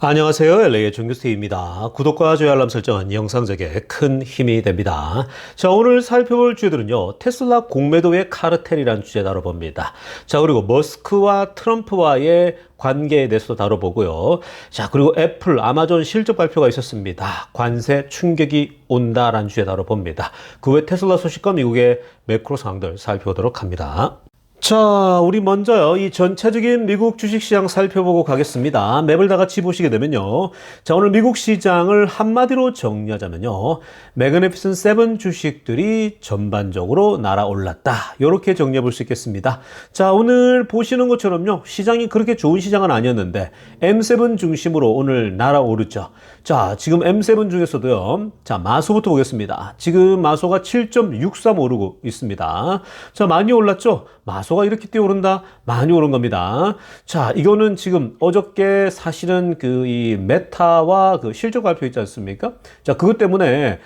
안녕하세요. LA의 정규스테이입니다. 구독과 좋아요 알람 설정은 영상적에 큰 힘이 됩니다. 자, 오늘 살펴볼 주제들은요. 테슬라 공매도의 카르텔이라는 주제 다뤄봅니다. 자, 그리고 머스크와 트럼프와의 관계에 대해서도 다뤄보고요. 자, 그리고 애플, 아마존 실적 발표가 있었습니다. 관세 충격이 온다라는 주제 다뤄봅니다. 그 외 테슬라 소식과 미국의 매크로 상황들 살펴보도록 합니다. 자, 우리 먼저요, 이 전체적인 미국 주식시장 살펴보고 가겠습니다. 맵을 다 같이 보시게 되면요. 자, 오늘 미국 시장을 한마디로 정리하자면요. 매그니피슨 세븐 주식들이 전반적으로 날아올랐다. 이렇게 정리해 볼 수 있겠습니다. 자, 오늘 보시는 것처럼요. 시장이 그렇게 좋은 시장은 아니었는데, M7 중심으로 오늘 날아오르죠. 자, 지금 M7 중에서도요. 자, 마소부터 보겠습니다. 지금 마소가 7.63 오르고 있습니다. 자, 많이 올랐죠? 마소가 이렇게 뛰어오른다? 많이 오른 겁니다. 자, 이거는 지금 어저께 사실은 이 메타와 그 실적 발표 있지 않습니까? 자, 그것 때문에,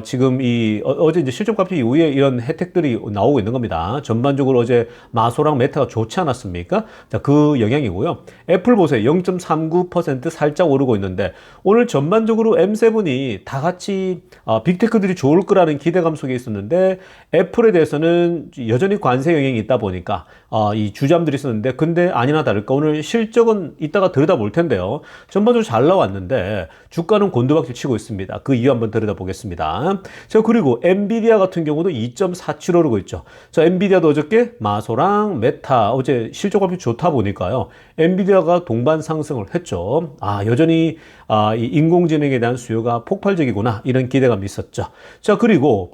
지금 어제 이제 실적 발표 이후에 이런 혜택들이 나오고 있는 겁니다. 전반적으로 어제 마소랑 메타가 좋지 않았습니까? 자, 그 영향이고요. 애플 보세요. 0.39% 살짝 오르고 있는데, 오늘 전반적으로 M7이 다 같이, 빅테크들이 좋을 거라는 기대감 속에 있었는데, 애플에 대해서는 여전히 관세 영향이 있다 보니까 이 주잠들이 있었는데, 근데 아니나 다를까 오늘 실적은 이따가 들여다볼 텐데요. 전반적으로 잘 나왔는데 주가는 곤두박질 치고 있습니다. 그 이유 한번 들여다보겠습니다. 자, 그리고 엔비디아 같은 경우도 2.47 오르고 있죠. 자, 엔비디아도 어저께 마소랑 메타 어제 실적 발표 좋다 보니까요. 엔비디아가 동반 상승을 했죠. 여전히 이 인공지능에 대한 수요가 폭발적이구나, 이런 기대감이 있었죠. 자, 그리고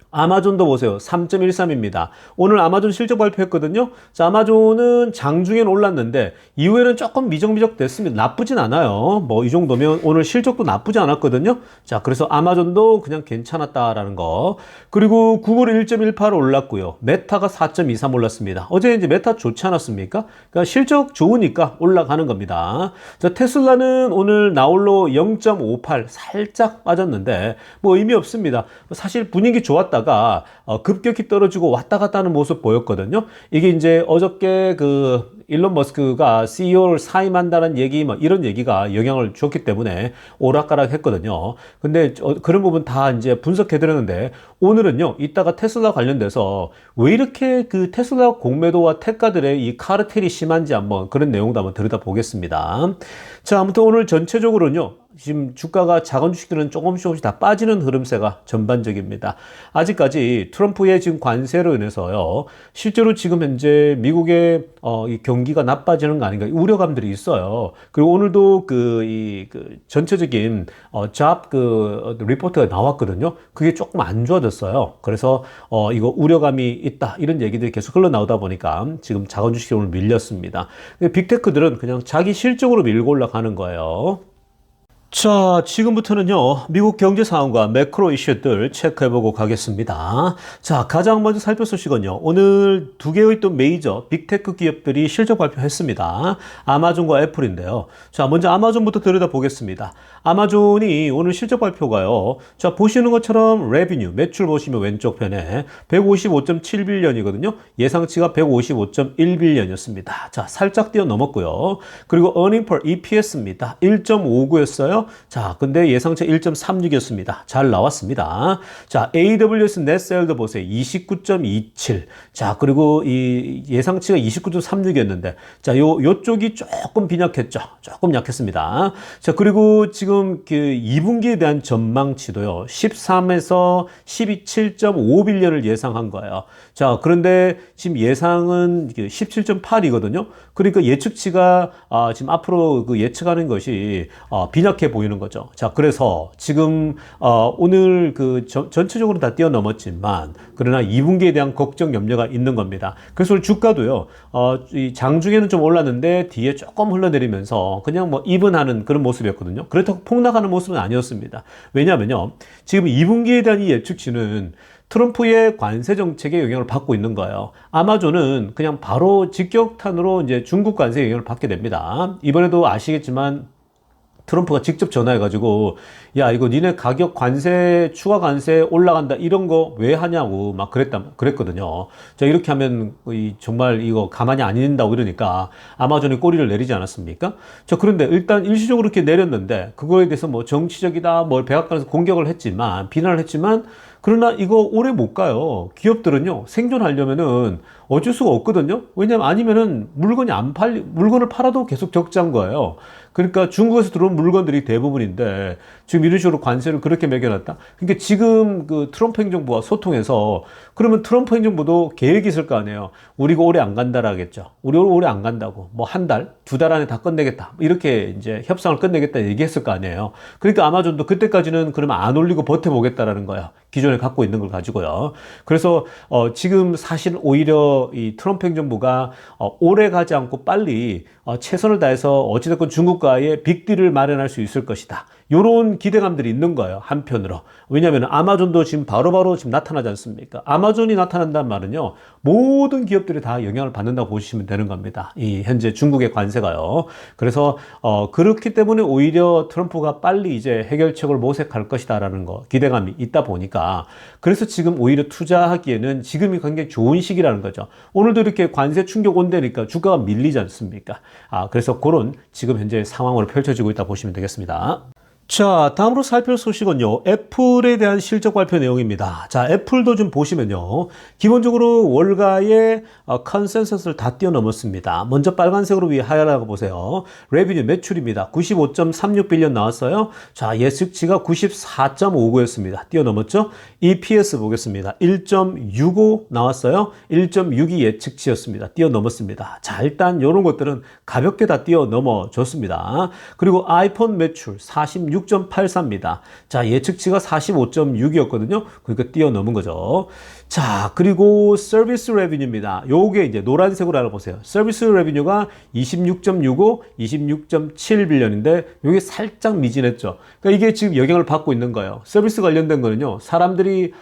아마존도 보세요. 3.13입니다. 오늘 아마존 실적 발표했거든요. 자, 아마존은 장중엔 올랐는데 이후에는 조금 미적미적 됐습니다. 나쁘진 않아요. 뭐 이 정도면 오늘 실적도 나쁘지 않았거든요. 자, 그래서 아마존도 그냥 괜찮았다라는 거. 그리고 구글 1.18 올랐고요. 메타가 4.23 올랐습니다. 어제 이제 메타 좋지 않았습니까? 그러니까 실적 좋으니까 올라가는 겁니다. 자, 테슬라는 오늘 나홀로 0.58 살짝 빠졌는데 뭐 의미 없습니다. 사실 분위기 좋았다 가 급격히 떨어지고 왔다 갔다 하는 모습 보였거든요. 이게 이제 어저께 일론 머스크가 CEO를 사임한다는 얘기, 뭐 이런 얘기가 영향을 줬기 때문에 오락가락 했거든요. 근데 그런 부분 다 이제 분석해드렸는데, 오늘은요, 이따가 테슬라 관련돼서 왜 이렇게 그 테슬라 공매도와 테가들의 이 카르텔이 심한지 한번 그런 내용도 한번 들여다보겠습니다. 자, 아무튼 오늘 전체적으로는요, 지금 주가가 작은 주식들은 조금씩 다 빠지는 흐름세가 전반적입니다. 아직까지 트럼프의 지금 관세로 인해서요, 실제로 지금 현재 미국의 이 경기가 나빠지는 거 아닌가 우려감들이 있어요. 그리고 오늘도 전체적인 잡 리포트가 나왔거든요. 그게 조금 안 좋아졌어요. 그래서 이거 우려감이 있다, 이런 얘기들이 계속 흘러나오다 보니까 지금 작은 주식이 오늘 밀렸습니다. 빅테크들은 그냥 자기 실적으로 밀고 올라가는 거예요. 자, 지금부터는요, 미국 경제 상황과 매크로 이슈들 체크해보고 가겠습니다. 자, 가장 먼저 살펴볼 소식은요, 오늘 두 개의 또 메이저 빅테크 기업들이 실적 발표했습니다. 아마존과 애플인데요. 자, 먼저 아마존부터 들여다보겠습니다. 아마존이 오늘 실적 발표가요, 자, 보시는 것처럼 레비뉴, 매출 보시면 왼쪽 편에 155.7빌리언이거든요. 예상치가 155.1빌리언이었습니다. 자, 살짝 뛰어넘었고요. 그리고 earning per EPS입니다. 1.59였어요. 자, 근데 예상치 1.36이었습니다. 잘 나왔습니다. 자, AWS 넷셀도 보세요. 29.27. 자, 그리고 이 예상치가 29.36이었는데, 자, 요쪽이 조금 빈약했죠. 조금 약했습니다. 자, 그리고 지금 2분기에 대한 전망치도요, 13에서 12.7.5빌리언을 예상한 거예요. 자, 그런데 지금 예상은 17.8이거든요. 그러니까 예측치가 지금 앞으로 예측하는 것이 빈약해 보이는 거죠. 자, 그래서 지금 오늘 전체적으로 다 뛰어넘었지만, 그러나 2분기에 대한 걱정 염려가 있는 겁니다. 그래서 오늘 주가도요, 이 장중에는 좀 올랐는데 뒤에 조금 흘러내리면서 그냥 뭐 이분하는 그런 모습이었거든요. 그렇다고 폭락하는 모습은 아니었습니다. 왜냐하면요, 지금 2분기에 대한 이 예측치는 트럼프의 관세 정책에 영향을 받고 있는 거예요. 아마존은 그냥 바로 직격탄으로 이제 중국 관세 영향을 받게 됩니다. 이번에도 아시겠지만 트럼프가 직접 전화해가지고 야 이거 니네 가격 관세 추가 관세 올라간다 이런 거 왜 하냐고 막 그랬거든요. 자 이렇게 하면 정말 이거 가만히 안 있는다고 이러니까 아마존이 꼬리를 내리지 않았습니까? 자 그런데 일단 일시적으로 이렇게 내렸는데 그거에 대해서 뭐 정치적이다 뭐 백악관에서 공격을 했지만 비난을 했지만 그러나 이거 오래 못 가요. 기업들은요 생존하려면은 어쩔 수가 없거든요. 왜냐면 아니면은 물건을 팔아도 계속 적자인 거예요. 그러니까 중국에서 들어온 물건들이 대부분인데 지금 이런 식으로 관세를 그렇게 매겨놨다. 그러니까 지금 그 트럼프 행정부와 소통해서 그러면 트럼프 행정부도 계획이 있을 거 아니에요. 우리가 오래 안 간다라겠죠. 우리 오래 안 간다고 뭐 한 달, 두 달 안에 다 끝내겠다. 이렇게 이제 협상을 끝내겠다 얘기했을 거 아니에요. 그러니까 아마존도 그때까지는 그러면 안 올리고 버텨보겠다라는 거야. 기존에 갖고 있는 걸 가지고요. 그래서 지금 사실 오히려 이 트럼프 행정부가 오래 가지 않고 빨리 최선을 다해서 어찌됐건 중국과의 빅딜을 마련할 수 있을 것이다. 요런 기대감들이 있는 거예요. 한편으로. 왜냐하면 아마존도 지금 바로바로 지금 나타나지 않습니까? 아마존이 나타난다는 말은요. 모든 기업들이 다 영향을 받는다고 보시면 되는 겁니다. 이 현재 중국의 관세가요. 그래서 그렇기 때문에 오히려 트럼프가 빨리 이제 해결책을 모색할 것이다라는 거 기대감이 있다 보니까 그래서 지금 오히려 투자하기에는 지금이 굉장히 좋은 시기라는 거죠. 오늘도 이렇게 관세 충격 온다니까 주가가 밀리지 않습니까? 그래서 그런 지금 현재 상황으로 펼쳐지고 있다 보시면 되겠습니다. 자, 다음으로 살펴볼 소식은요. 애플에 대한 실적 발표 내용입니다. 자, 애플도 좀 보시면요. 기본적으로 월가의 컨센서스를 다 뛰어넘었습니다. 먼저 빨간색으로 위에 하얀하고 보세요. 레비뉴 매출입니다. 95.36빌리언 나왔어요. 자, 예측치가 94.59였습니다. 뛰어넘었죠? EPS 보겠습니다. 1.65 나왔어요. 1.62 예측치였습니다. 뛰어넘었습니다. 자, 일단 이런 것들은 가볍게 다 뛰어넘어 줬습니다. 그리고 아이폰 매출 46.84입니다. 자, 예측치가 45.6이었거든요. 그러니까 뛰어넘은 거죠. 자, 그리고 서비스 레비뉴입니다. 요게 이제 노란색으로 알아보세요. 서비스 레비뉴가 26.65, 26.7빌리언인데 요게 살짝 미진했죠. 그러니까 이게 지금 영향을 받고 있는 거예요. 서비스 관련된 거는요. 사람들이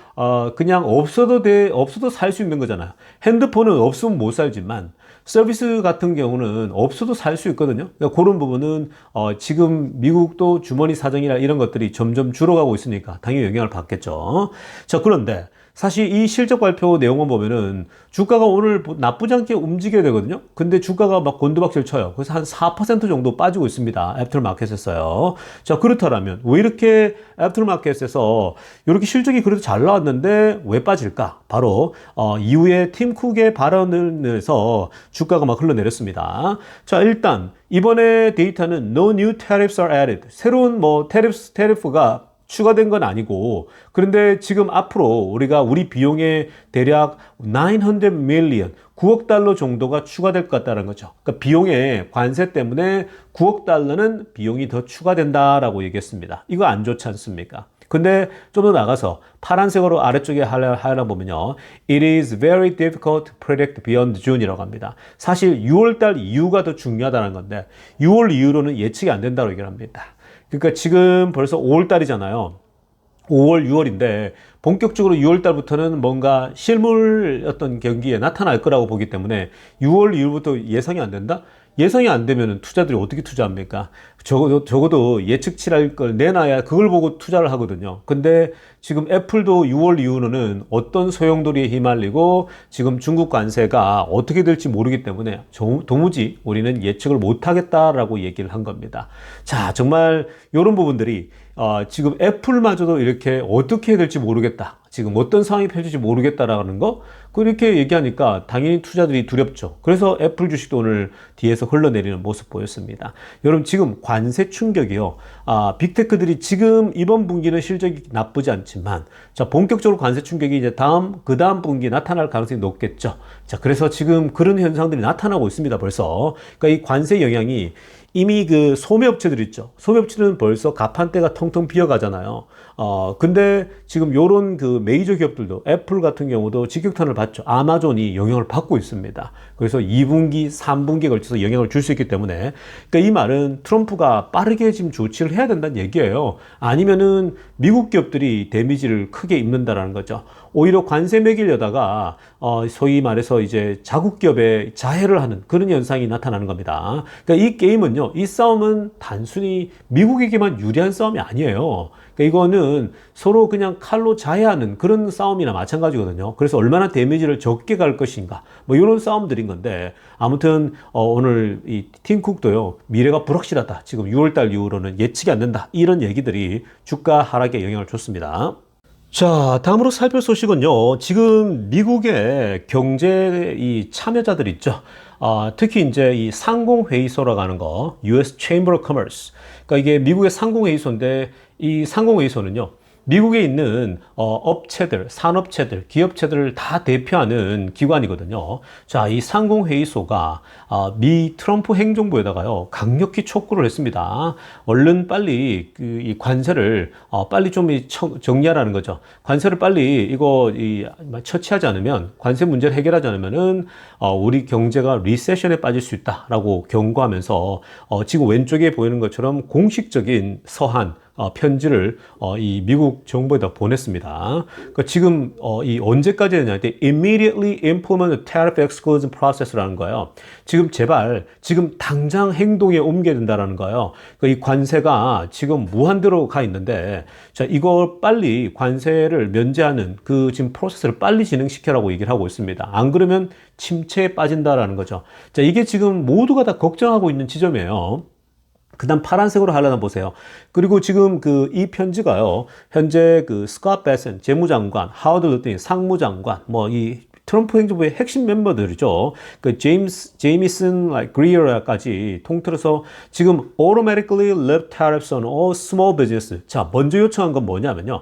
그냥 없어도 살 수 있는 거잖아요. 핸드폰은 없으면 못 살지만 서비스 같은 경우는 없어도 살 수 있거든요. 그러니까 그런 부분은 지금 미국도 주머니 사정이나 이런 것들이 점점 줄어가고 있으니까 당연히 영향을 받겠죠. 자, 그런데 사실 이 실적 발표 내용을 보면은 주가가 오늘 나쁘지 않게 움직여야 되거든요. 근데 주가가 막 곤두박질 쳐요. 그래서 한 4% 정도 빠지고 있습니다. 애프터마켓에서요. 자, 그렇다면 왜 이렇게 애프터마켓에서 이렇게 실적이 그래도 잘 나왔는데 왜 빠질까? 바로 이후에 팀 쿡의 발언을 해서 주가가 막 흘러내렸습니다. 자, 일단 이번에 데이터는 No new tariffs are added. 새로운 테리프가 추가된 건 아니고 그런데 지금 앞으로 우리 비용에 대략 900 million 9억 달러 정도가 추가될 것 같다는 거죠. 그러니까 비용의 관세 때문에 9억 달러는 비용이 더 추가된다라고 얘기했습니다. 이거 안 좋지 않습니까? 근데 좀 더 나가서 파란색으로 아래쪽에 하나 보면요. It is very difficult to predict beyond June이라고 합니다. 사실 6월달 이후가 더 중요하다는 건데 6월 이후로는 예측이 안 된다고 얘기를 합니다. 그러니까 지금 벌써 5월달이잖아요. 5월, 6월인데 본격적으로 6월달부터는 뭔가 실물 어떤 경기에 나타날 거라고 보기 때문에 6월 이후부터 예상이 안 된다? 예상이 안 되면 투자들이 어떻게 투자합니까? 적어도 예측치랄 걸 내놔야 그걸 보고 투자를 하거든요. 근데 지금 애플도 6월 이후로는 어떤 소용돌이에 휘말리고 지금 중국 관세가 어떻게 될지 모르기 때문에 도무지 우리는 예측을 못하겠다라고 얘기를 한 겁니다. 자, 정말 이런 부분들이 지금 애플마저도 이렇게 어떻게 해야 될지 모르겠다. 지금 어떤 상황이 펼쳐질지 모르겠다라는 거 그렇게 얘기하니까 당연히 투자들이 두렵죠. 그래서 애플 주식도 오늘 뒤에서 흘러내리는 모습 보였습니다. 여러분 지금 관세 충격이요. 빅테크들이 지금 이번 분기는 실적이 나쁘지 않지만 자 본격적으로 관세 충격이 이제 그 다음 분기에 나타날 가능성이 높겠죠. 자 그래서 지금 그런 현상들이 나타나고 있습니다. 벌써 그러니까 이 관세 영향이 이미 그 소매업체들 있죠. 소매업체는 벌써 가판대가 텅텅 비어가잖아요. 근데 지금 요런 그 메이저 기업들도 애플 같은 경우도 직격탄을 받죠. 아마존이 영향을 받고 있습니다. 그래서 2분기, 3분기에 걸쳐서 영향을 줄 수 있기 때문에 그러니까 이 말은 트럼프가 빠르게 지금 조치를 해야 된다는 얘기예요. 아니면은 미국 기업들이 데미지를 크게 입는다라는 거죠. 오히려 관세 매기려다가 소위 말해서 이제 자국 기업에 자해를 하는 그런 현상이 나타나는 겁니다. 그러니까 이 게임은요, 이 싸움은 단순히 미국에게만 유리한 싸움이 아니에요. 그러니까 이거는 서로 그냥 칼로 자해하는 그런 싸움이나 마찬가지거든요. 그래서 얼마나 데미지를 적게 갈 것인가, 뭐 이런 싸움들인 건데, 아무튼 오늘 이 팀쿡도요, 미래가 불확실하다, 지금 6월달 이후로는 예측이 안 된다, 이런 얘기들이 주가 하락에 영향을 줬습니다. 자, 다음으로 살펴볼 소식은요, 지금 미국의 경제 이 참여자들 있죠. 특히 이제 이 상공회의소라고 하는 거, US Chamber of Commerce. 그러니까 이게 미국의 상공회의소인데, 이 상공회의소는요, 미국에 있는 업체들, 산업체들, 기업체들을 다 대표하는 기관이거든요. 자, 이 상공회의소가 미 트럼프 행정부에다가요, 강력히 촉구를 했습니다. 얼른 빨리 이 관세를 빨리 좀 정리하라는 거죠. 관세를 빨리 이거 처치하지 않으면, 관세 문제를 해결하지 않으면은 우리 경제가 리세션에 빠질 수 있다라고 경고하면서 지금 왼쪽에 보이는 것처럼 공식적인 서한 편지를 이 미국 정부에다 보냈습니다. 그러니까 지금 이 언제까지 되냐? Immediately implement the tariff exclusion process라는 거예요. 지금 제발 지금 당장 행동에 옮겨야 된다라는 거예요. 그러니까 이 관세가 지금 무한대로 가 있는데, 자, 이걸 빨리 관세를 면제하는 그 지금 프로세스를 빨리 진행시켜라고 얘기를 하고 있습니다. 안 그러면 침체에 빠진다라는 거죠. 자, 이게 지금 모두가 다 걱정하고 있는 지점이에요. 그 다음 파란색으로 하려나 보세요. 그리고 지금 이 편지가요, 현재 스콧 베센 재무장관, 하워드 루틴 상무장관, 뭐 이 트럼프 행정부의 핵심 멤버들이죠. 제이미슨 그리어까지 통틀어서 지금 automatically lift tariffs on all small business. 자, 먼저 요청한 건 뭐냐면요,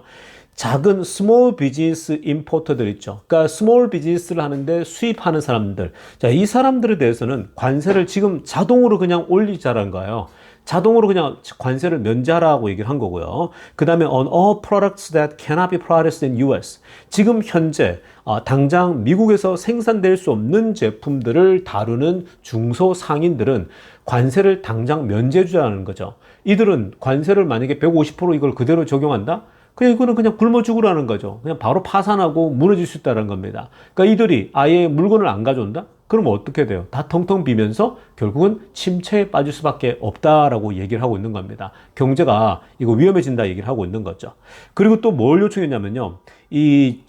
작은 스몰 비즈니스 임포터들 있죠. 그러니까 스몰 비즈니스를 하는데 수입하는 사람들. 자, 이 사람들에 대해서는 관세를 지금 자동으로 그냥 올리자라는 거예요. 자동으로 그냥 관세를 면제하라고 얘기를 한 거고요. 그 다음에 on all products that cannot be processed in US. 지금 현재 당장 미국에서 생산될 수 없는 제품들을 다루는 중소상인들은 관세를 당장 면제해 주자는 거죠. 이들은 관세를 만약에 150% 이걸 그대로 적용한다? 그냥 이거는 그냥 굶어 죽으라는 거죠. 그냥 바로 파산하고 무너질 수 있다는 겁니다. 그러니까 이들이 아예 물건을 안 가져온다? 그럼 어떻게 돼요? 다 텅텅 비면서 결국은 침체에 빠질 수밖에 없다라고 얘기를 하고 있는 겁니다. 경제가 이거 위험해진다 얘기를 하고 있는 거죠. 그리고 또 뭘 요청했냐면요, 이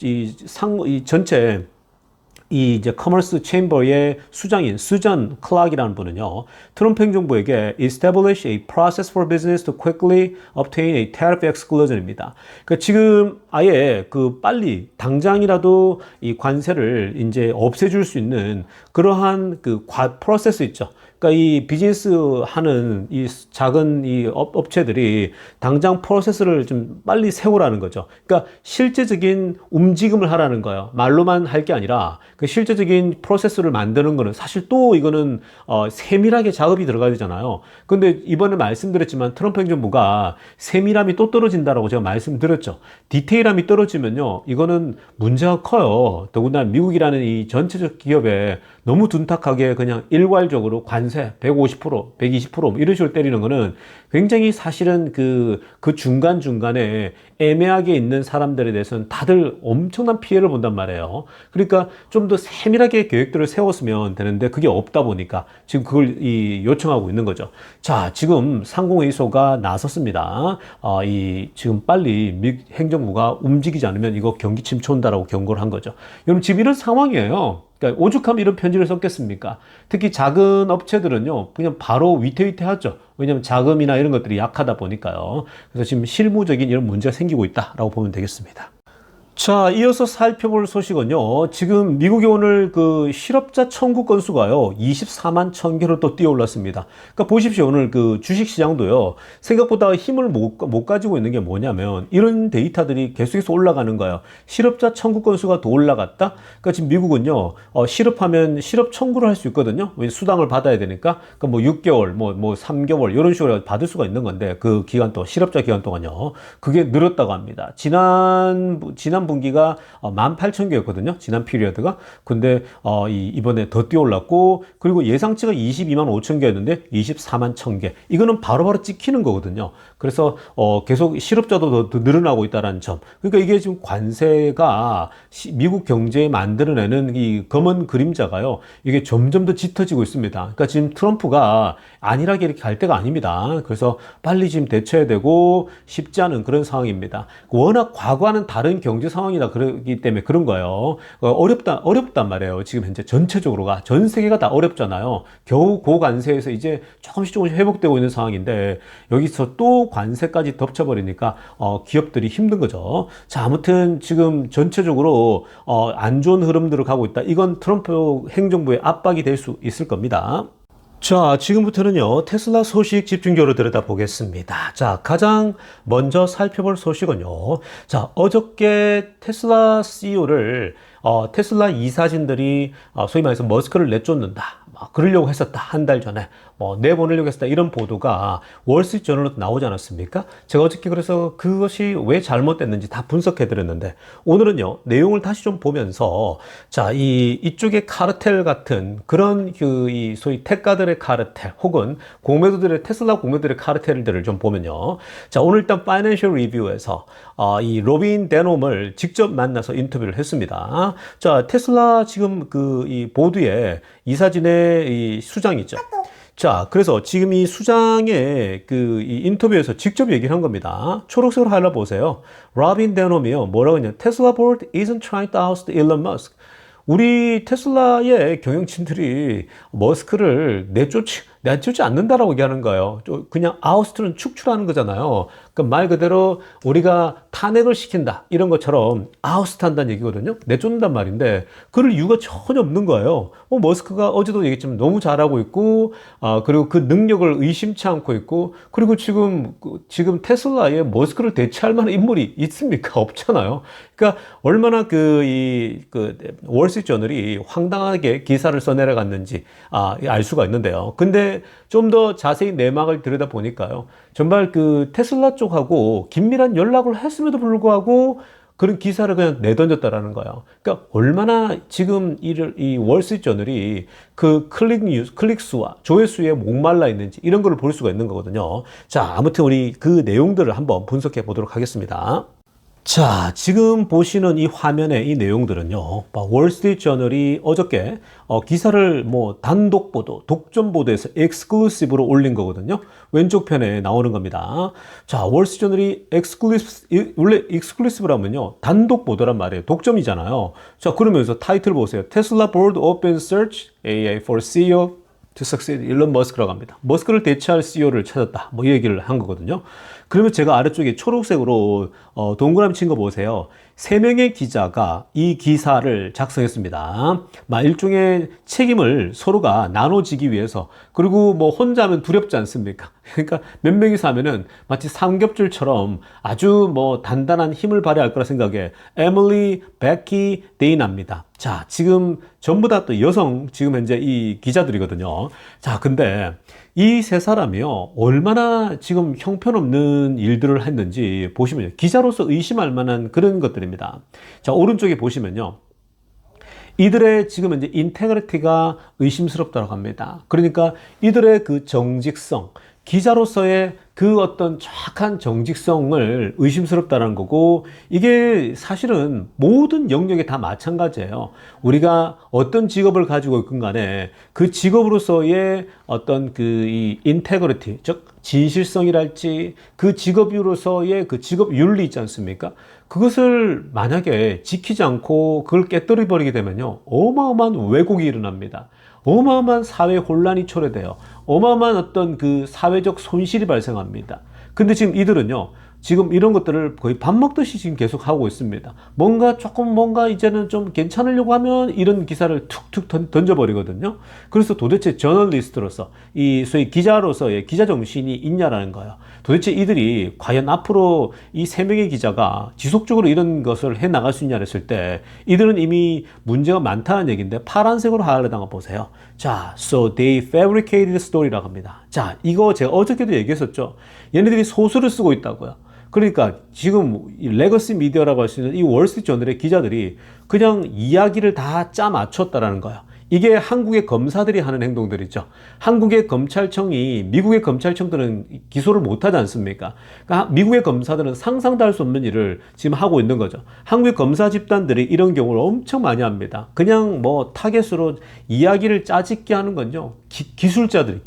전체 이 이제 커머스 체인버의 수장인 수전 클락이라는 분은요, 트럼프 행정부에게 establish a process for business to quickly obtain a tariff exclusion입니다. 그러니까 지금 아예 빨리 당장이라도 이 관세를 이제 없애줄 수 있는 그러한 프로세스 있죠. 그러니까 이 비즈니스 하는 이 작은 이 업체들이 당장 프로세스를 좀 빨리 세우라는 거죠. 그러니까 실제적인 움직임을 하라는 거예요. 말로만 할 게 아니라 그 실제적인 프로세스를 만드는 거는 사실 또 이거는 세밀하게 작업이 들어가야 되잖아요. 근데 이번에 말씀드렸지만 트럼프 행정부가 세밀함이 또 떨어진다라고 제가 말씀드렸죠. 디테일함이 떨어지면요, 이거는 문제가 커요. 더군다나 미국이라는 이 전체적 기업에 너무 둔탁하게 그냥 일괄적으로 관세 150%, 120% 이런 식으로 때리는 거는 굉장히 사실은 그 중간중간에 애매하게 있는 사람들에 대해서는 다들 엄청난 피해를 본단 말이에요. 그러니까 좀 더 세밀하게 계획들을 세웠으면 되는데 그게 없다 보니까 지금 그걸 요청하고 있는 거죠. 자, 지금 상공회의소가 나섰습니다. 지금 빨리 미 행정부가 움직이지 않으면 이거 경기 침체 온다라고 경고를 한 거죠. 여러분, 지금 이런 상황이에요. 그러니까 오죽하면 이런 편지를 썼겠습니까? 특히 작은 업체들은요, 그냥 바로 위태위태하죠. 왜냐하면 자금이나 이런 것들이 약하다 보니까요. 그래서 지금 실무적인 이런 문제가 생기고 있다라고 보면 되겠습니다. 자, 이어서 살펴볼 소식은요, 지금 미국이 오늘 실업자 청구 건수가요 24만 1000개로 또 뛰어올랐습니다. 그러니까 보십시오, 오늘 주식시장도요 생각보다 힘을 못 가지고 있는 게 뭐냐면 이런 데이터들이 계속해서 올라가는 거예요. 실업자 청구 건수가 더 올라갔다. 그러니까 지금 미국은요 실업하면 실업 청구를 할 수 있거든요. 수당을 받아야 되니까. 그러니까 뭐 6개월, 뭐 3개월 이런 식으로 받을 수가 있는 건데, 그 기간 동안, 실업자 기간 동안요, 그게 늘었다고 합니다. 지난 분기가 18,000개였거든요. 지난 피리어드가. 근데 이번에 더 뛰어올랐고, 그리고 예상치가 22만 5천 개였는데 24만 1000개. 이거는 바로바로 찍히는 거거든요. 그래서 계속 실업자도 더 늘어나고 있다는 점. 그러니까 이게 지금 관세가 미국 경제에 만들어내는 이 검은 그림자가요. 이게 점점 더 짙어지고 있습니다. 그러니까 지금 트럼프가 안일하게 이렇게 갈 때가 아닙니다. 그래서 빨리 지금 대처해야 되고 쉽지 않은 그런 상황입니다. 워낙 과거와는 다른 경제 상황이다 그러기 때문에 그런 거예요. 어렵단 말이에요. 지금 현재 전체적으로가 전 세계가 다 어렵잖아요. 겨우 고관세에서 이제 조금씩 회복되고 있는 상황인데 여기서 또 관세까지 덮쳐버리니까 기업들이 힘든 거죠. 자, 아무튼 지금 전체적으로 안 좋은 흐름들을 가고 있다. 이건 트럼프 행정부의 압박이 될 수 있을 겁니다. 자, 지금부터는요, 테슬라 소식 집중적으로 들여다보겠습니다. 자, 가장 먼저 살펴볼 소식은요. 자, 어저께 테슬라 CEO를, 테슬라 이사진들이, 소위 말해서 머스크를 내쫓는다. 그러려고 했었다. 한 달 전에. 내보내려고 했었다. 이런 보도가 월스트리트저널로 나오지 않았습니까? 제가 어저께 그래서 그것이 왜 잘못됐는지 다 분석해 드렸는데, 오늘은요, 내용을 다시 좀 보면서, 자, 이쪽에 카르텔 같은 그런 이 소위 테크가들의 카르텔, 혹은 테슬라 공매도들의 카르텔들을 좀 보면요. 자, 오늘 일단 파이낸셜 리뷰에서, 이 로빈 데놈을 직접 만나서 인터뷰를 했습니다. 자, 테슬라 지금 이 보드에 이사진의 이 수장이 있죠. 자, 그래서 지금 이 수장의 이 인터뷰에서 직접 얘기를 한 겁니다. 초록색으로 하나 보세요. 로빈 데놈이요. 뭐라고 했냐. 테슬라 board isn't trying to oust Elon Musk. 우리 테슬라의 경영진들이 머스크를 내쫓지 않는다라고 얘기하는 거예요. 그냥 아우스트는 축출하는 거잖아요. 그러니까 말 그대로 우리가 탄핵을 시킨다 이런 것처럼 아우스트 한다는 얘기거든요. 내쫓는단 말인데 그럴 이유가 전혀 없는 거예요. 머스크가 어제도 얘기했지만 너무 잘하고 있고 그리고 그 능력을 의심치 않고 있고 그리고 지금 테슬라에 머스크를 대체할 만한 인물이 있습니까? 없잖아요. 그러니까 얼마나 월스트리트저널이 황당하게 기사를 써내려갔는지 알 수가 있는데요. 근데 좀 더 자세히 내막을 들여다 보니까요. 정말 테슬라 쪽하고 긴밀한 연락을 했음에도 불구하고 그런 기사를 그냥 내던졌다라는 거예요. 그러니까 얼마나 지금 이 월스트리트저널이 클릭 수와 조회수에 목말라 있는지 이런 걸 볼 수가 있는 거거든요. 자, 아무튼 우리 그 내용들을 한번 분석해 보도록 하겠습니다. 자, 지금 보시는 이 화면의 이 내용들은요, 월스트리트저널이 어저께 기사를 단독 보도, 독점 보도에서 엑스클루시브로 올린 거거든요. 왼쪽 편에 나오는 겁니다. 자, 월스트리트저널이 원래 엑스클루시브라면요, 단독 보도란 말이에요. 독점이잖아요. 자, 그러면서 타이틀 보세요. 테슬라 board open search AI for CEO to succeed 일론 머스크라고 합니다. 머스크를 대체할 CEO를 찾았다. 이 얘기를 한 거거든요. 그러면 제가 아래쪽에 초록색으로 동그라미 친 거 보세요. 3명의 기자가 이 기사를 작성했습니다. 일종의 책임을 서로가 나눠지기 위해서 그리고 혼자 하면 두렵지 않습니까? 그러니까 몇 명이서 하면은 마치 삼겹줄처럼 아주 단단한 힘을 발휘할 거라 생각에 에밀리, 베키, 데이나입니다. 자, 지금 전부 다 또 여성 지금 현재 이 기자들이거든요. 자, 근데 이 세 사람이요, 얼마나 지금 형편없는 일들을 했는지 보시면요. 기자로서 의심할 만한 그런 것들입니다. 자, 오른쪽에 보시면요. 이들의 지금 현재 인테그리티가 의심스럽다고 합니다. 그러니까 이들의 그 정직성, 기자로서의 그 어떤 정확한 정직성을 의심스럽다는 거고, 이게 사실은 모든 영역에 다 마찬가지예요. 우리가 어떤 직업을 가지고 있건 간에 그 직업으로서의 어떤 이 인테그리티, 즉 진실성이랄지 그 직업으로서의 그 직업 윤리 있지 않습니까? 그것을 만약에 지키지 않고 그걸 깨뜨려 버리게 되면요, 어마어마한 왜곡이 일어납니다. 어마어마한 사회 혼란이 초래돼요. 어마어마한 어떤 그 사회적 손실이 발생합니다. 근데 지금 이들은요, 지금 이런 것들을 거의 밥 먹듯이 지금 계속 하고 있습니다. 뭔가 이제는 좀 괜찮으려고 하면 이런 기사를 툭툭 던져버리거든요. 그래서 도대체 저널리스트로서, 이 소위 기자로서의 기자 정신이 있냐라는 거예요. 도대체 이들이 과연 앞으로 이 3명의 기자가 지속적으로 이런 것을 해 나갈 수 있냐 했을 때, 이들은 이미 문제가 많다는 얘기인데 파란색으로 하려다가 거 보세요. 자, so they fabricated story라고 합니다. 자, 이거 제가 어저께도 얘기했었죠. 얘네들이 소설을 쓰고 있다고요. 그러니까 지금 이 레거시 미디어라고 할 수 있는 이 월스트리트저널의 기자들이 그냥 이야기를 다 짜 맞췄다라는 거예요. 이게 한국의 검사들이 하는 행동들이죠. 한국의 검찰청이 미국의 검찰청들은 기소를 못하지 않습니까? 그러니까 미국의 검사들은 상상도 할 수 없는 일을 지금 하고 있는 거죠. 한국의 검사 집단들이 이런 경우를 엄청 많이 합니다. 그냥 뭐 타겟으로 이야기를 짜집게 하는 건요. 기술자들.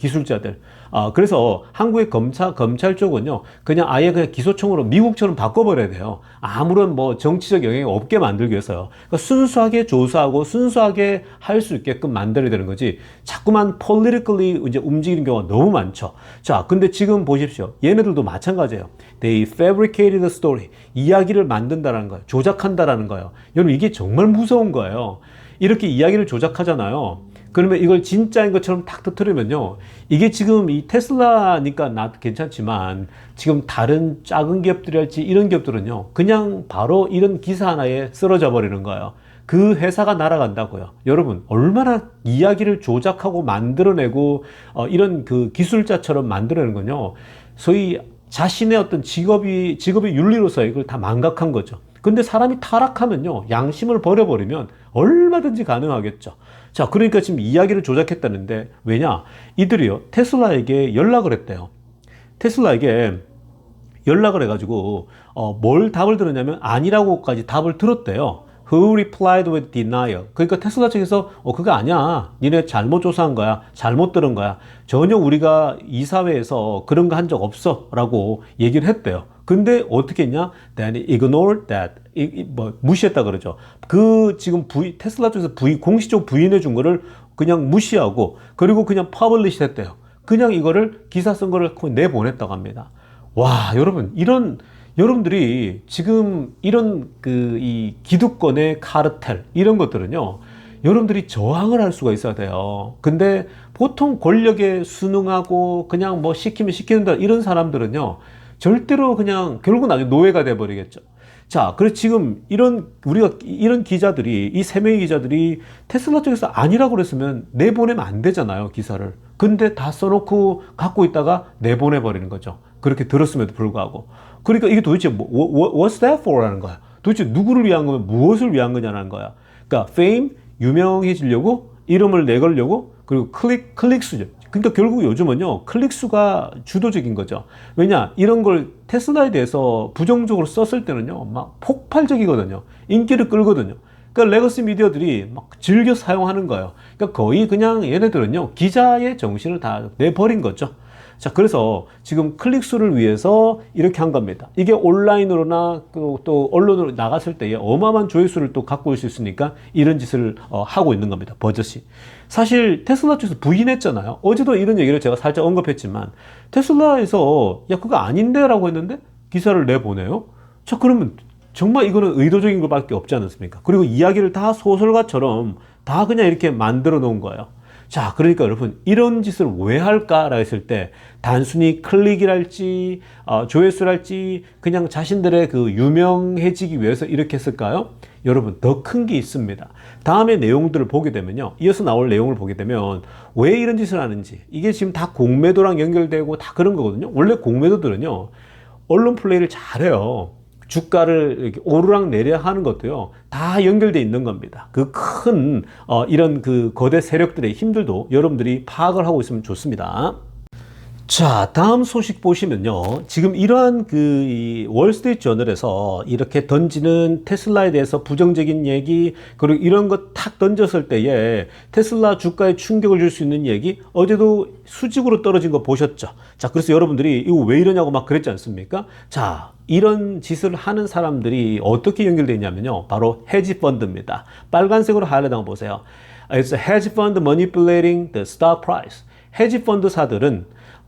그래서 한국의 검찰 쪽은요, 그냥 아예 그냥 기소청으로 미국처럼 바꿔버려야 돼요. 아무런 뭐 정치적 영향이 없게 만들기 위해서요. 그러니까 순수하게 조사하고 순수하게 할 수 있게끔 만들어야 되는 거지. 자꾸만 politically 이제 움직이는 경우가 너무 많죠. 자, 근데 지금 보십시오. 얘네들도 마찬가지예요. They fabricated the story. 이야기를 만든다라는 거예요. 조작한다라는 거예요. 여러분, 이게 정말 무서운 거예요. 이렇게 이야기를 조작하잖아요. 그러면 이걸 진짜인 것처럼 탁 터뜨리면요. 이게 지금 이 테슬라니까 나 괜찮지만 지금 다른 작은 기업들이랄지 이런 기업들은요. 그냥 바로 이런 기사 하나에 쓰러져 버리는 거예요. 그 회사가 날아간다고요. 여러분, 얼마나 이야기를 조작하고 만들어내고 이런 그 기술자처럼 만들어내는 건요. 소위 자신의 어떤 직업의 윤리로서 이걸 다 망각한 거죠. 근데 사람이 타락하면요. 양심을 버려버리면 얼마든지 가능하겠죠. 자, 그러니까 지금 이야기를 조작했다는데 왜냐? 이들이요. 테슬라에게 연락을 했대요. 테슬라에게 연락을 해가지고 뭘 답을 들었냐면 아니라고까지 답을 들었대요. Who replied with denial. 그러니까 테슬라 측에서 그거 아니야. 니네 잘못 조사한 거야. 잘못 들은 거야. 전혀 우리가 이사회에서 그런 거 한 적 없어. 라고 얘기를 했대요. 근데 어떻게 했냐? Then ignored that. 무시했다 그러죠. 지금 테슬라 쪽에서 공식적으로 부인해 준 거를 그냥 무시하고, 그리고 그냥 퍼블리시 했대요. 그냥 이거를 기사 쓴 거를 내보냈다고 합니다. 와, 여러분들이 지금 이런 이 기득권의 카르텔, 이런 것들은요, 여러분들이 저항을 할 수가 있어야 돼요. 근데 보통 권력에 순응하고 그냥 뭐 시키면 시키는다 이런 사람들은요, 절대로 그냥 결국은 나중에 노예가 돼버리겠죠. 자, 그래서 지금 우리가 이런 기자들이, 이 3명의 기자들이 테슬라 쪽에서 아니라고 그랬으면 내보내면 안 되잖아요, 기사를. 근데 다 써놓고 갖고 있다가 내보내버리는 거죠. 그렇게 들었음에도 불구하고. 그러니까 이게 도대체 what's that for? 라는 거야. 도대체 누구를 위한 거면 무엇을 위한 거냐는 거야. 그러니까 fame, 유명해지려고, 이름을 내걸려고, 그리고 클릭수죠. 그러니까 결국 요즘은요, 클릭수가 주도적인 거죠. 왜냐, 이런 걸 테슬라에 대해서 부정적으로 썼을 때는요, 막 폭발적이거든요. 인기를 끌거든요. 그러니까 레거시 미디어들이 막 즐겨 사용하는 거예요. 그러니까 거의 그냥 얘네들은요, 기자의 정신을 다 내버린 거죠. 자, 그래서 지금 클릭수를 위해서 이렇게 한 겁니다. 이게 온라인으로나 또 언론으로 나갔을 때에 어마어마한 조회수를 또 갖고 올 수 있으니까 이런 짓을 하고 있는 겁니다. 버젓이. 사실 테슬라 쪽에서 부인했잖아요. 어제도 이런 얘기를 제가 살짝 언급했지만 테슬라에서 야, 그거 아닌데 라고 했는데 기사를 내보내요. 자, 그러면 정말 이거는 의도적인 것밖에 없지 않습니까? 그리고 이야기를 다 소설가처럼 다 그냥 이렇게 만들어 놓은 거예요. 자, 그러니까 여러분, 이런 짓을 왜 할까라 했을 때 단순히 클릭이랄지 조회수랄지 그냥 자신들의 그 유명해지기 위해서 이렇게 했을까요? 여러분, 더 큰 게 있습니다. 다음의 내용들을 보게 되면요, 이어서 나올 내용을 보게 되면 왜 이런 짓을 하는지, 이게 지금 다 공매도랑 연결되고 다 그런 거거든요. 원래 공매도들은요, 언론 플레이를 잘해요. 주가를 이렇게 오르락 내리락 하는 것도요, 다 연결되어 있는 겁니다. 그 큰 이런 그 거대 세력들의 힘들도 여러분들이 파악을 하고 있으면 좋습니다. 자, 다음 소식 보시면요, 지금 이러한 이 월스트리트 저널에서 이렇게 던지는 테슬라에 대해서 부정적인 얘기, 그리고 이런 거 탁 던졌을 때에 테슬라 주가에 충격을 줄 수 있는 얘기, 어제도 수직으로 떨어진 거 보셨죠? 자, 그래서 여러분들이 이거 왜 이러냐고 막 그랬지 않습니까? 자, 이런 짓을 하는 사람들이 어떻게 연결되어 있냐면요, 바로 헤지 펀드입니다. 빨간색으로 하이라이트한 거 보세요. It's a hedge fund manipulating the stock price. 헤지 펀드사들은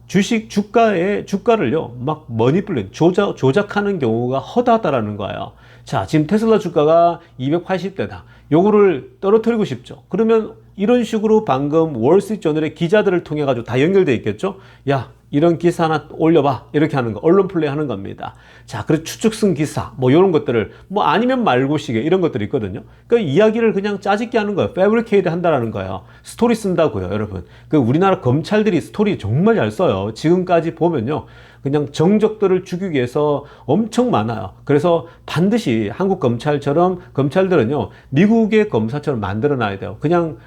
주가를요, 막 머니플레이트, 조작하는 경우가 허다하다라는 거예요. 자, 지금 테슬라 주가가 280대다. 요거를 떨어뜨리고 싶죠. 그러면 이런 식으로 방금 월스트리트 저널의 기자들을 통해 가지고 다 연결돼 있겠죠. 야, 이런 기사 하나 올려봐. 이렇게 하는 거, 언론 플레이 하는 겁니다. 자, 그래서 추측성 기사, 뭐 이런 것들을, 뭐 아니면 말고시게 이런 것들이 있거든요. 그러니까 이야기를 그냥 짜집게 하는 거예요. 패브리케이트 한다라는 거예요. 스토리 쓴다고요, 여러분. 그 우리나라 검찰들이 스토리 정말 잘 써요. 지금까지 보면요, 그냥 정적들을 죽이기 위해서 엄청 많아요. 그래서 반드시 한국 검찰들은요, 미국의 검사처럼 만들어 놔야 돼요. 그냥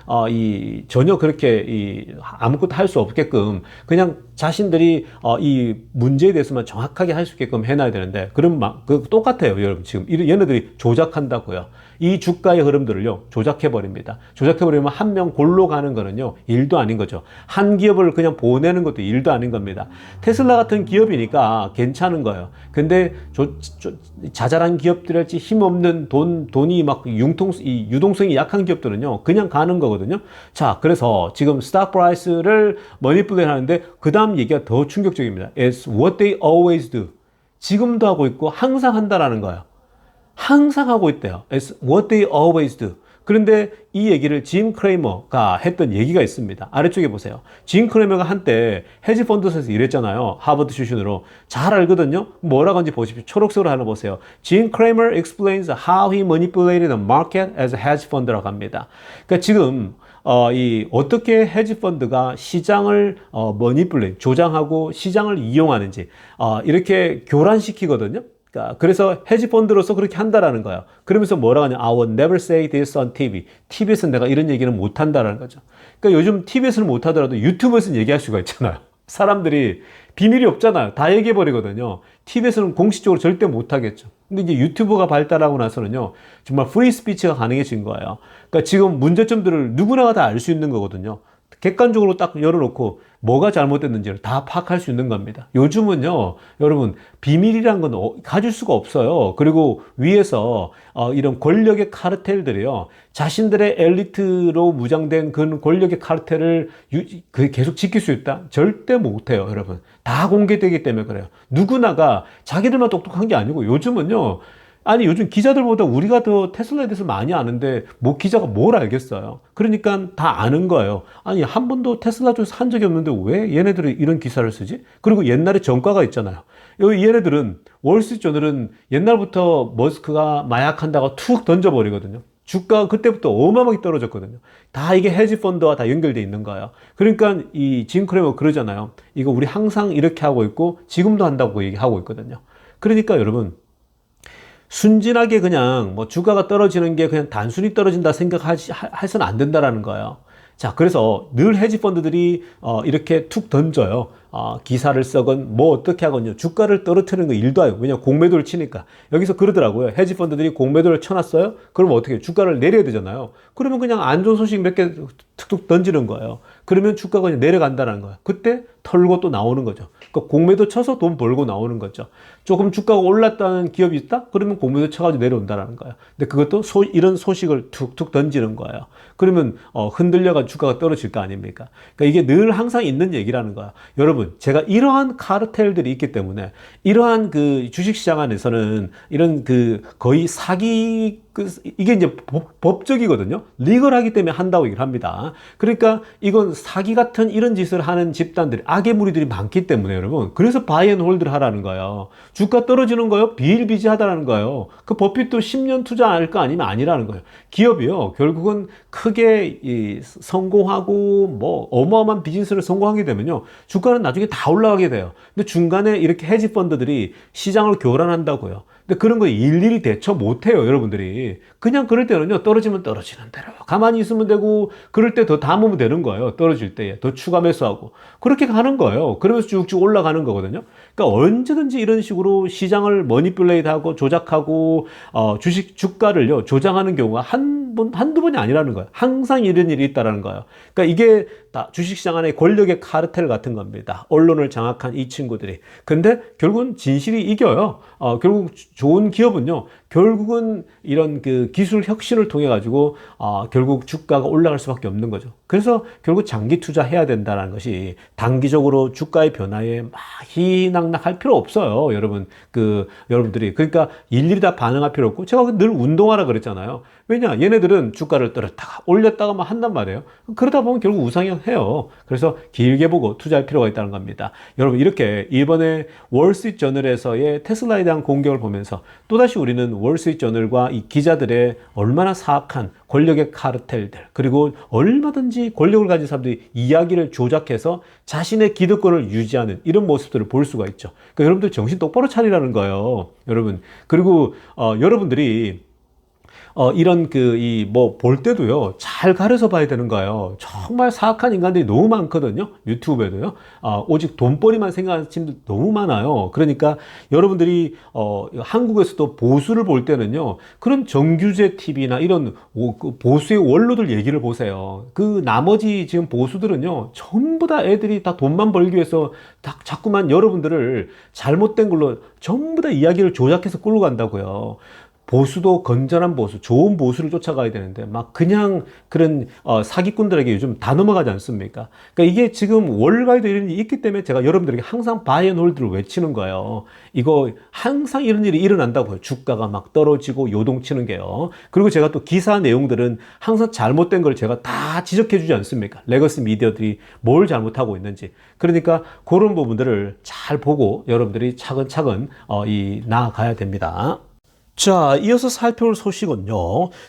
전혀 그렇게 아무것도 할 수 없게끔 그냥 자신들이 이 문제에 대해서만 정확하게 할 수 있게끔 해놔야 되는데, 그럼 똑같아요, 여러분. 지금 얘네들이 조작한다고요. 이 주가의 흐름들을요, 조작해버립니다. 조작해버리면 한 명 골로 가는 거는요, 일도 아닌 거죠. 한 기업을 그냥 보내는 것도 일도 아닌 겁니다. 테슬라 같은 기업이니까 괜찮은 거예요. 근데 자잘한 기업들일지 힘없는 돈이 막 유동성이 약한 기업들은요, 그냥 가는 거거든요. 자, 그래서 지금 스탁 프라이스를 머니플레이트 하는데, 그 다음 얘기가 더 충격적입니다. It's what they always do. 지금도 하고 있고 항상 한다라는 거예요. 항상 하고 있대요. It's what they always do. 그런데 이 얘기를 짐 크레이머가 했던 얘기가 있습니다. 아래쪽에 보세요. 짐 크레이머가 한때 헤지펀드에서 일했잖아요. 하버드 출신으로. 잘 알거든요. 뭐라고 하는지 보십시오. 초록색으로 하나 보세요. 짐 크레이머 explains how he manipulated the market as a hedge fund라고 합니다. 그러니까 지금 어떻게 헤지펀드가 시장을 조장하고 시장을 이용하는지 이렇게 교란시키거든요. 그래서 헤지펀드로서 그렇게 한다라는 거예요. 그러면서 뭐라고 하냐. I would never say this on TV. TV에서 내가 이런 얘기는 못 한다라는 거죠. 그러니까 요즘 TV에서는 못 하더라도 유튜브에서는 얘기할 수가 있잖아요. 사람들이 비밀이 없잖아요. 다 얘기해버리거든요. TV에서는 공식적으로 절대 못 하겠죠. 근데 이제 유튜브가 발달하고 나서는요, 정말 프리 스피치가 가능해진 거예요. 그러니까 지금 문제점들을 누구나가 다 알 수 있는 거거든요. 객관적으로 딱 열어놓고 뭐가 잘못됐는지를 다 파악할 수 있는 겁니다. 요즘은요, 여러분, 비밀이란 건 가질 수가 없어요. 그리고 위에서 이런 권력의 카르텔들이요, 자신들의 엘리트로 무장된 그 권력의 카르텔을 계속 지킬 수 있다? 절대 못해요, 여러분. 다 공개되기 때문에 그래요. 누구나가 자기들만 똑똑한 게 아니고, 요즘은요, 아니, 요즘 기자들보다 우리가 더 테슬라에 대해서 많이 아는데, 뭐 기자가 뭘 알겠어요. 그러니까 다 아는 거예요. 아니, 한 번도 테슬라 쪽에서 한 적이 없는데 왜 얘네들이 이런 기사를 쓰지? 그리고 옛날에 전과가 있잖아요. 얘네들은, 월스트리트저널은 옛날부터 머스크가 마약한다고 툭 던져버리거든요. 주가가 그때부터 어마어마하게 떨어졌거든요. 다 이게 헤지펀드와 다 연결돼 있는 거예요. 그러니까 이 짐 크레머 그러잖아요. 이거 우리 항상 이렇게 하고 있고, 지금도 한다고 얘기하고 있거든요. 그러니까 여러분, 순진하게 그냥 뭐 주가가 떨어지는 게 그냥 단순히 떨어진다 해서는 안 된다라는 거예요. 자, 그래서 늘 헤지펀드들이 이렇게 툭 던져요. 기사를 써건 뭐 어떻게 하건요. 주가를 떨어뜨리는 거 일도 아니고, 왜냐면 공매도를 치니까. 여기서 그러더라고요. 헤지펀드들이 공매도를 쳐놨어요? 그러면 어떻게 해요? 주가를 내려야 되잖아요. 그러면 그냥 안 좋은 소식 몇 개 툭툭 던지는 거예요. 그러면 주가가 그냥 내려간다는 거예요. 그때 털고 또 나오는 거죠. 그러니까 공매도 쳐서 돈 벌고 나오는 거죠. 조금 주가가 올랐다는 기업이 있다? 그러면 공매도 쳐가지고 내려온다는 거예요. 근데 그것도 이런 소식을 툭툭 던지는 거예요. 그러면 흔들려가 주가가 떨어질 거 아닙니까? 그러니까 이게 늘 항상 있는 얘기라는 거야. 여러분, 제가 이러한 카르텔들이 있기 때문에, 이러한 그 주식시장 안에서는 이런 거의 사기, 이게 이제 법적이거든요. 리걸하기 때문에 한다고 얘기를 합니다. 그러니까 이건 사기 같은 이런 짓을 하는 집단들이, 악의 무리들이 많기 때문에 여러분, 그래서 바이 앤 홀드를 하라는 거예요. 주가 떨어지는 거요? 비일비재하다라는 거예요. 그 버핏도 10년 투자할 거 아니면 아니라는 거예요. 기업이요, 결국은 크게 성공하고 뭐 어마어마한 비즈니스를 성공하게 되면요, 주가는 나중에 다 올라가게 돼요. 근데 중간에 이렇게 헤지 펀드들이 시장을 교란한다고요. 근데 그런 거 일일이 대처 못해요, 여러분들이. 그냥 그럴 때는요, 떨어지면 떨어지는 대로 가만히 있으면 되고, 그럴 때 더 담으면 되는 거예요. 떨어질 때에 더 추가 매수하고 그렇게 가는 거예요. 그러면서 쭉쭉 올라가는 거거든요. 그러니까 언제든지 이런 식으로 시장을 머니플레이트하고 조작하고 주가를요 조장하는 경우가 한두 번이 아니라는 거예요. 항상 이런 일이 있다라는 거예요. 그러니까 이게 다 주식시장 안에 권력의 카르텔 같은 겁니다. 언론을 장악한 이 친구들이. 근데 결국은 진실이 이겨요. 결국 좋은 기업은요, 결국은 이런 그 기술 혁신을 통해 가지고 결국 주가가 올라갈 수밖에 없는 거죠. 그래서 결국 장기 투자해야 된다는 것이, 단기적으로 주가의 변화에 막 희낙낙할 필요 없어요, 여러분. 여러분들이 그러니까 일일이 다 반응할 필요 없고, 제가 늘 운동하라 그랬잖아요. 왜냐, 얘네들은 주가를 떨었다가 올렸다가 막 한단 말이에요. 그러다 보면 결국 우상향해요. 그래서 길게 보고 투자할 필요가 있다는 겁니다. 여러분, 이렇게 이번에 월스트리트저널에서의 테슬라에 대한 공격을 보면서 또다시 우리는 월스트리트저널과 이 기자들의 얼마나 사악한 권력의 카르텔들, 그리고 얼마든지 권력을 가진 사람들이 이야기를 조작해서 자신의 기득권을 유지하는 이런 모습들을 볼 수가 있죠. 그러니까 여러분들 정신 똑바로 차리라는 거예요, 여러분. 그리고 여러분들이 이런 볼 때도요, 잘 가려서 봐야 되는 거예요. 정말 사악한 인간들이 너무 많거든요. 유튜브에도요. 오직 돈벌이만 생각하는 친구들 너무 많아요. 그러니까 여러분들이, 한국에서도 보수를 볼 때는요, 그런 정규제 TV나 이런 그 보수의 원로들 얘기를 보세요. 그 나머지 지금 보수들은요, 전부 다 애들이 다 돈만 벌기 위해서 자꾸만 여러분들을 잘못된 걸로 전부 다 이야기를 조작해서 끌고 간다고요. 보수도 건전한 보수, 좋은 보수를 쫓아가야 되는데 막 그냥 그런 사기꾼들에게 요즘 다 넘어가지 않습니까? 그러니까 이게 지금 월가에도 이런 일이 있기 때문에 제가 여러분들에게 항상 바이앤홀드를 외치는 거예요. 이거 항상 이런 일이 일어난다고요. 주가가 막 떨어지고 요동치는 게요. 그리고 제가 또 기사 내용들은 항상 잘못된 걸 제가 다 지적해 주지 않습니까? 레거시 미디어들이 뭘 잘못하고 있는지. 그러니까 그런 부분들을 잘 보고 여러분들이 차근차근 나아가야 됩니다. 자, 이어서 살펴볼 소식은요.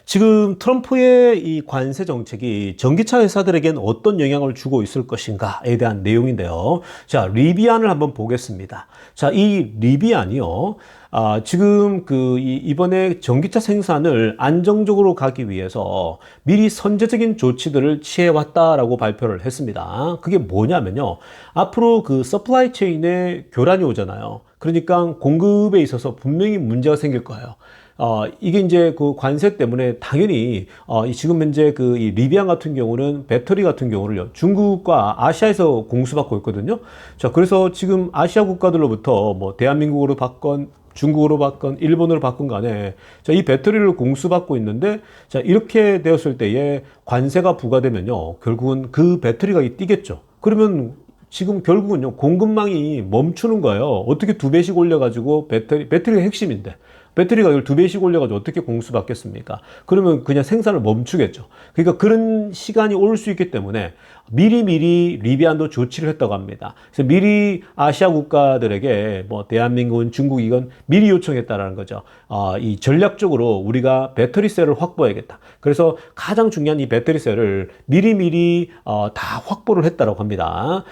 지금 트럼프의 이 관세 정책이 전기차 회사들에겐 어떤 영향을 주고 있을 것인가에 대한 내용인데요. 자, 리비안을 한번 보겠습니다. 자, 이 리비안이요. 지금 이번에 전기차 생산을 안정적으로 가기 위해서 미리 선제적인 조치들을 취해왔다라고 발표를 했습니다. 그게 뭐냐면요. 앞으로 그 서플라이 체인에 교란이 오잖아요. 그러니까 공급에 있어서 분명히 문제가 생길 거예요. 이게 이제 그 관세 때문에 당연히, 지금 현재 이 리비안 같은 경우는 배터리 같은 경우를요, 중국과 아시아에서 공수받고 있거든요. 자, 그래서 지금 아시아 국가들로부터 뭐 대한민국으로 받건, 중국으로 받건, 일본으로 받건 간에, 자, 이 배터리를 공수받고 있는데, 자, 이렇게 되었을 때에 관세가 부과되면요, 결국은 그 배터리가 뛰겠죠. 그러면 지금 결국은요, 공급망이 멈추는 거예요. 어떻게 2배씩 올려가지고 배터리가 핵심인데, 배터리 가격을 2배씩 올려가지고 어떻게 공수받겠습니까? 그러면 그냥 생산을 멈추겠죠. 그러니까 그런 시간이 올 수 있기 때문에 미리미리 리비안도 조치를 했다고 합니다. 그래서 미리 아시아 국가들에게 뭐 대한민국은 중국이건 미리 요청했다라는 거죠. 이 전략적으로 우리가 배터리셀을 확보해야겠다. 그래서 가장 중요한 이 배터리셀을 미리미리 다 확보를 했다라고 합니다.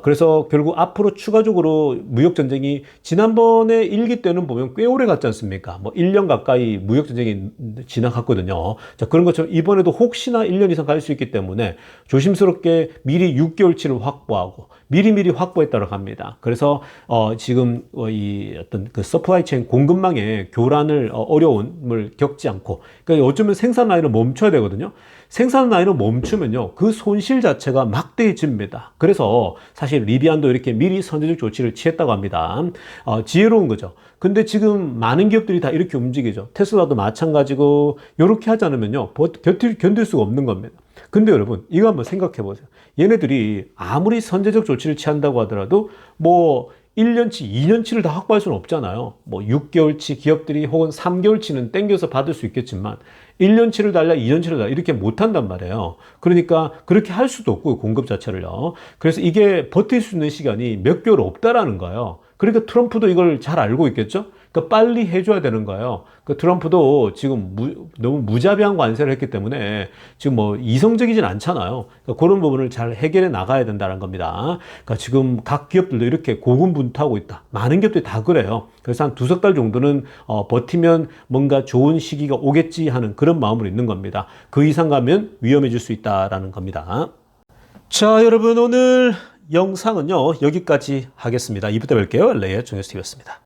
그래서 결국 앞으로 추가적으로 무역 전쟁이 지난번에 1기 때는 보면 꽤 오래 갔지 않습니까? 뭐 1년 가까이 무역 전쟁이 지나갔거든요. 자, 그런 것처럼 이번에도 혹시나 1년 이상 갈 수 있기 때문에 조심스럽게 미리 6개월치를 확보하고 미리미리 확보했다고 합니다. 그래서 지금 이 어떤 그 서플라이 체인 공급망의 교란을 어려움을 겪지 않고, 그러니까 어쩌면 생산 라인을 멈춰야 되거든요. 생산 라인을 멈추면요, 그 손실 자체가 막대해집니다. 그래서 사실 리비안도 이렇게 미리 선제적 조치를 취했다고 합니다. 지혜로운 거죠. 근데 지금 많은 기업들이 다 이렇게 움직이죠. 테슬라도 마찬가지고, 이렇게 하지 않으면요, 견딜 수가 없는 겁니다. 근데 여러분, 이거 한번 생각해 보세요. 얘네들이 아무리 선제적 조치를 취한다고 하더라도 뭐 1년치, 2년치를 다 확보할 수는 없잖아요. 뭐 6개월치 기업들이 혹은 3개월치는 땡겨서 받을 수 있겠지만 1년치를 달라, 2년치를 달라 이렇게 못한단 말이에요. 그러니까 그렇게 할 수도 없고, 공급 자체를요. 그래서 이게 버틸 수 있는 시간이 몇 개월 없다라는 거예요. 그러니까 트럼프도 이걸 잘 알고 있겠죠? 그러니까 빨리 해줘야 되는 거예요. 그 트럼프도 지금 너무 무자비한 관세를 했기 때문에 지금 뭐 이성적이진 않잖아요. 그러니까 그런 부분을 잘 해결해 나가야 된다는 겁니다. 그러니까 지금 각 기업들도 이렇게 고군분투하고 있다. 많은 기업들이 다 그래요. 그래서 한 2석 달 정도는 버티면 뭔가 좋은 시기가 오겠지 하는 그런 마음으로 있는 겁니다. 그 이상 가면 위험해질 수 있다라는 겁니다. 자, 여러분, 오늘 영상은요, 여기까지 하겠습니다. 이부터 뵐게요. 레이어 정혜수TV였습니다.